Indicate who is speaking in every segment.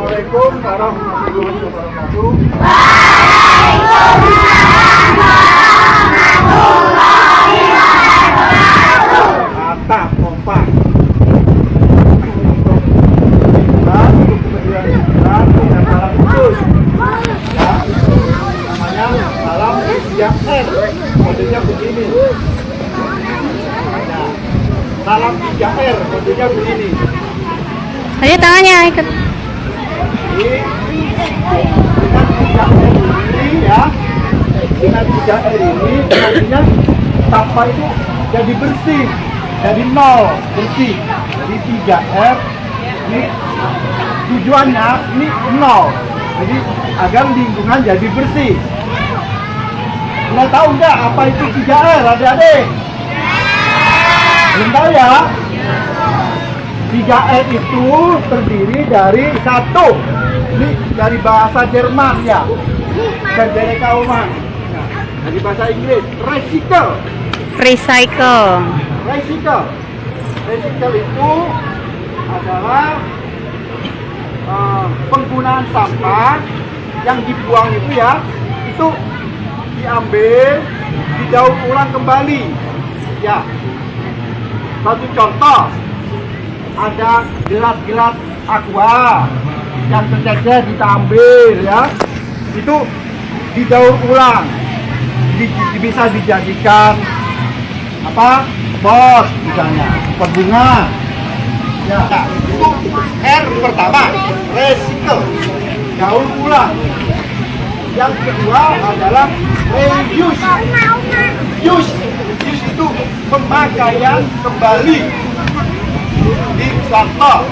Speaker 1: Assalamualaikum warahmatullahi wabarakatuh. Mantap, kompak. Untuk kemudian dengan salam khusus. Ya, namanya salam 3R. Kodenya begini. Ya, salam 3R. Kodenya begini.
Speaker 2: Ayo tangannya ikut.
Speaker 1: Dengan 3R ini ya, dengan 3R ini artinya sampah itu jadi bersih, jadi nol, bersih. Jadi 3R ini tujuannya ini nol, jadi agar lingkungan jadi bersih. Nggak tahu nggak apa itu 3R, adik-adik? Belum tahu ya? 3R itu terdiri dari satu, ini dari bahasa Jerman ya, Verbrauchsmann. Nah, dari bahasa Inggris, recycle.
Speaker 2: Recycle.
Speaker 1: Recycle. Recycle itu adalah penggunaan sampah yang dibuang itu ya, itu diambil, didaur ulang kembali. Ya, satu contoh. Ada gelas-gelas aqua yang tercecer kita ambil ya, itu didaur ulang, bisa dijadikan apa, pot misalnya, pot bunga ya. Itu R pertama, recycle, daur ulang. Yang kedua adalah reuse. Use itu pemakaian kembali. Di contoh,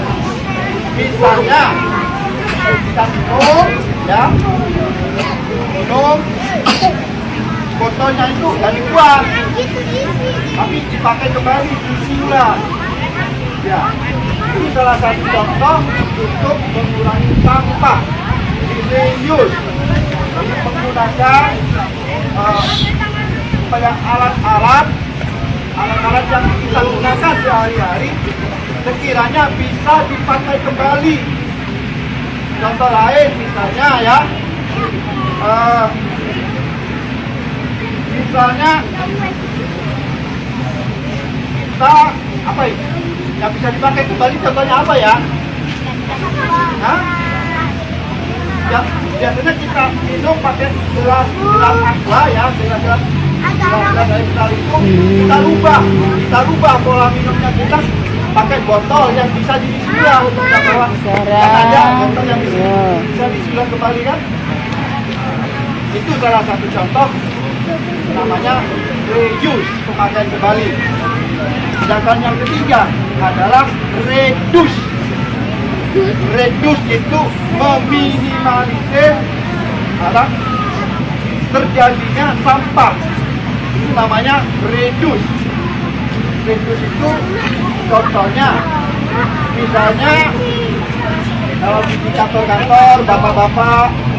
Speaker 1: misalnya kita minum ya, minum botolnya itu dari buang, tapi dipakai kembali, diisi ulang ya. Itu salah satu contoh untuk mengurangi sampah. Di reuse, menggunakan alat-alat yang kita gunakan sehari-hari sekiranya bisa dipakai kembali. Contoh lain misalnya ya, misalnya kita apa ya, yang bisa dipakai kembali, contohnya apa ya? Hah? Ya, biasanya kita minum pakai gelas aqua ya, gelas dari kita itu kita rubah pola minumnya, kita pakai botol yang bisa diisi ulang. Kita bawa kan ada botol yang bisa diisi ulang kembali kan? Itu salah satu contoh, namanya reuse, pemakaian kembali. Sedangkan yang ketiga adalah reduce. Reduce itu meminimalisir terjadinya sampah. Itu namanya reduce. Reduce itu contohnya, misalnya kalau di kantor-kantor,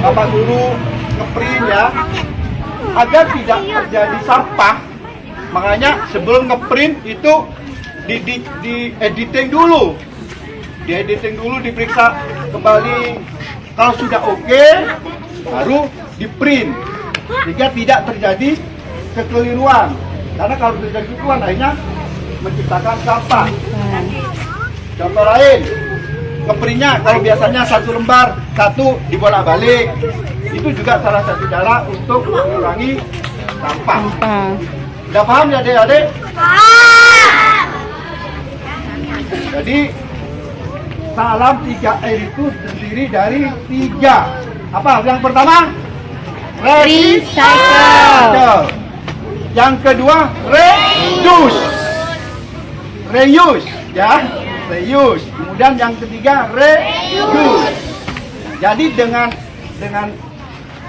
Speaker 1: bapak guru ngeprint ya, agar tidak terjadi sampah, makanya sebelum ngeprint itu di editing dulu, diperiksa kembali. Kalau sudah oke, baru di print, sehingga tidak terjadi kekeliruan. Karena kalau terjadi kekeliruan akhirnya menciptakan sampah. Contoh lain, ngeprintnya kalau biasanya satu lembar satu dibolak-balik, itu juga salah satu cara untuk mengurangi sampah. Udah paham ya adik-adik? Jadi salam 3R itu terdiri dari 3. Apa? Yang pertama,
Speaker 2: Recycle.
Speaker 1: Yang kedua, reduce. Reuse ya, reuse. Kemudian yang ketiga, reduce. Jadi dengan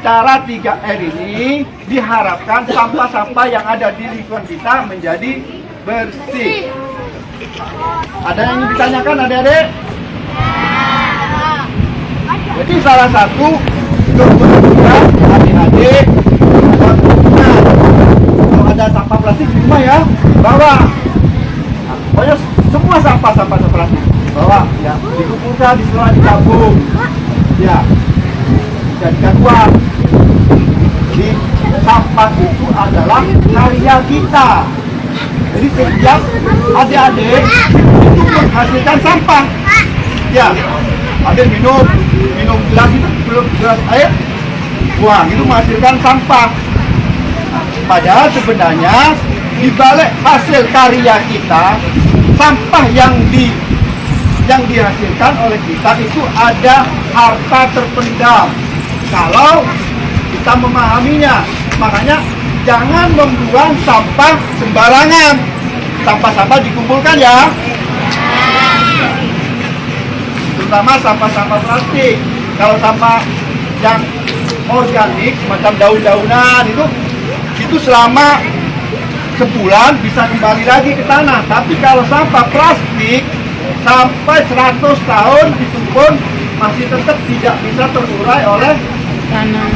Speaker 1: cara 3R ini diharapkan sampah-sampah yang ada di lingkungan kita menjadi bersih. Ada yang ingin ditanyakan adik-adik? Jadi salah satu untuk menunjukkan adik-adik, kalau ada sampah plastik di rumah ya, bawa. Pokoknya semua sampah plastik bawa ya, dikumpulkan, diselah, ditabung. Ya, jadikan uang. Jadi sampah itu adalah karya kita. Jadi setiap adik-adik itu menghasilkan sampah. Ya, ada minum gelas itu belum gelas air, buang itu menghasilkan sampah. Padahal sebenarnya di balik hasil karya kita, sampah yang dihasilkan oleh kita itu ada harta terpendam. Kalau kita memahaminya, makanya jangan membuang sampah sembarangan. Sampah-sampah dikumpulkan ya. Terutama sampah-sampah plastik. Kalau sampah yang organik macam daun-daunan itu selama sebulan bisa kembali lagi ke tanah. Tapi kalau sampah plastik sampai 100 tahun ditumpuk masih tetap tidak bisa terurai oleh
Speaker 2: Tanah.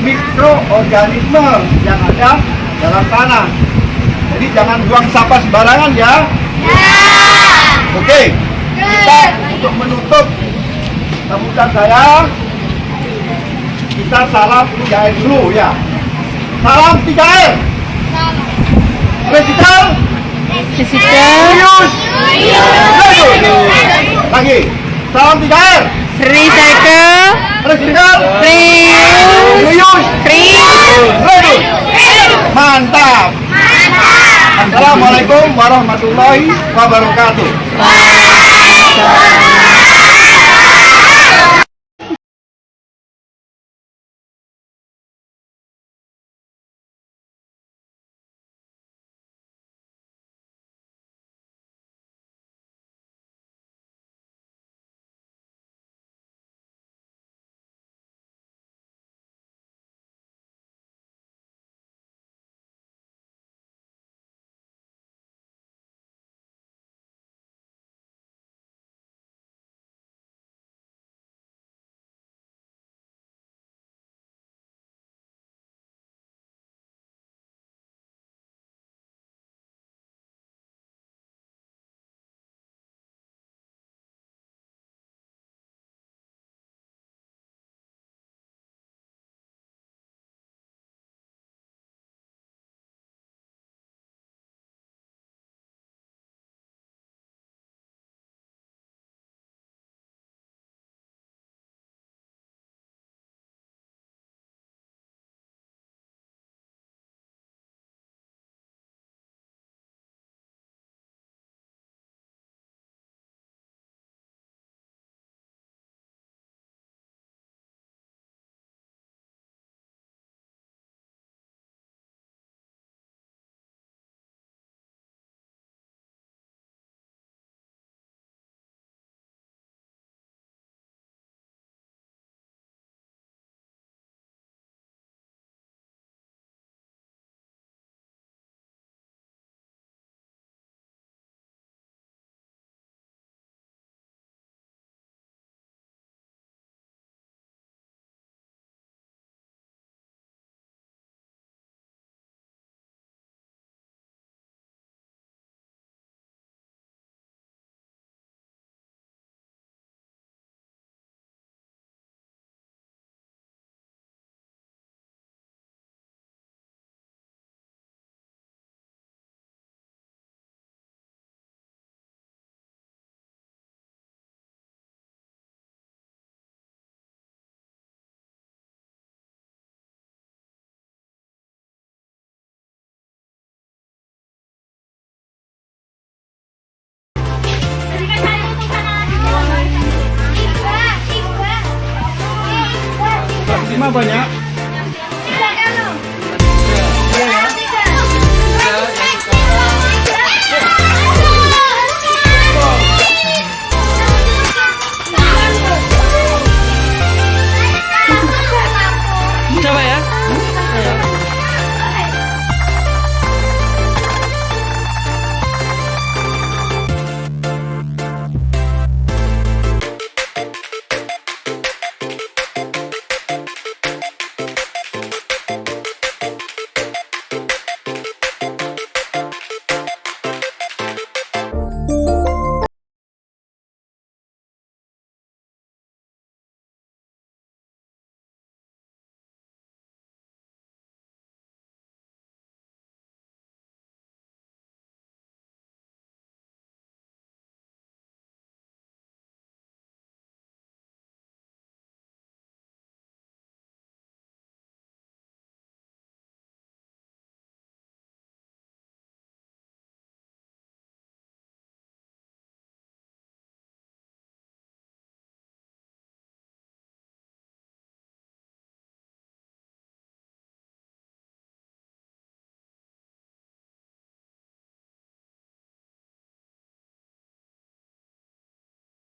Speaker 1: mikroorganisme yang ada dalam tanah. Jadi jangan buang sampah sembarangan ya. Oke, kita untuk menutup sambutan saya, kita salam 3R dulu ya. Salam 3R. Recycle,
Speaker 2: Recycle.
Speaker 1: lagi. Salam 3R.
Speaker 2: Recycle.
Speaker 1: Recycle,
Speaker 2: Reuse.
Speaker 1: reduce. Mantap. Assalamualaikum warahmatullahi wabarakatuh.